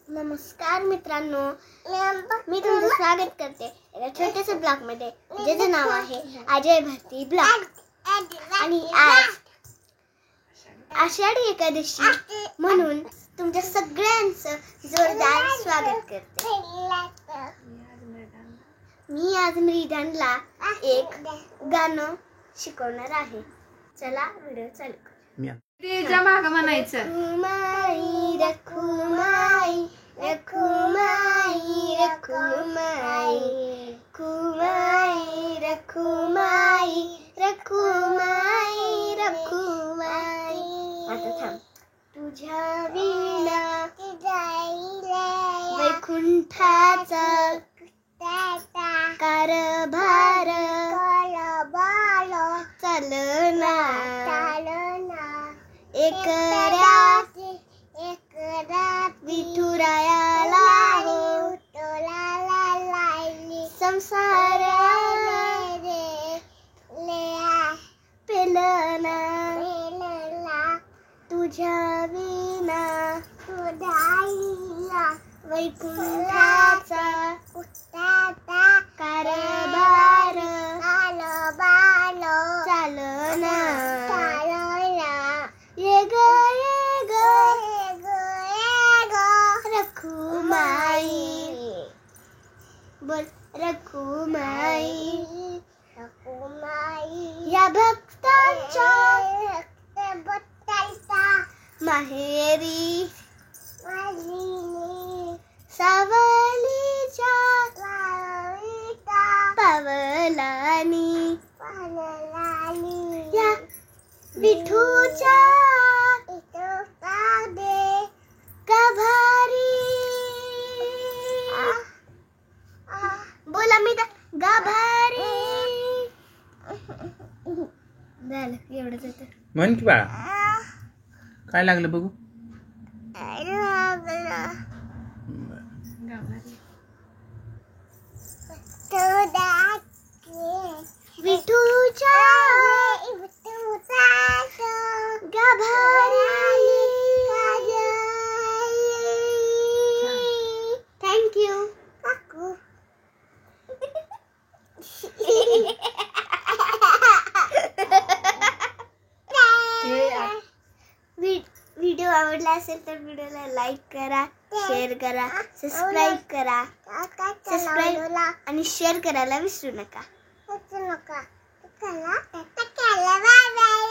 नमस्कार मित्रांनो, मी तुमचं स्वागत करते एका छोट्याशा ब्लॉग मध्ये ज्याचं नाव आहे अजय भरती ब्लॉग. आणि आज आषाढी एकादशी म्हणून तुमच्या सगळ्यांचं जोरदार स्वागत करते. मी आज मृदानला एक गाणं शिकवणार आहे. चला व्हिडिओ चालू करू. तेजा माग म्हणायचं. रखुमाई रखुमाई रखुमाई रखुमाई रखुमाई रखुमाई रखुमाई रखुमाई. आता थांब. तुझ्या विना वैकुंठाचा कारभार चालना एक रात विठुरायाला संसार पेलना तुझ्या विना वैकुंठाचा कारभार चालना ये ग रखुमाई. बोल रखुमाई. या भक्तांच्या माहेरी सावलीच्या पावलानी या विठूच्या गाभारी. बोला मी गाभारी झालं एवढंच होतं. म्हण की बाळा, काय लागलं बघू. विठूच्या गाभारी. थँक्यू. व्हिडिओ आवडला असेल तर व्हिडिओला लाईक करा, शेअर करा, सबस्क्राईब करा. सबस्क्राईब आणि शेअर करायला विसरू नका. Bye bye.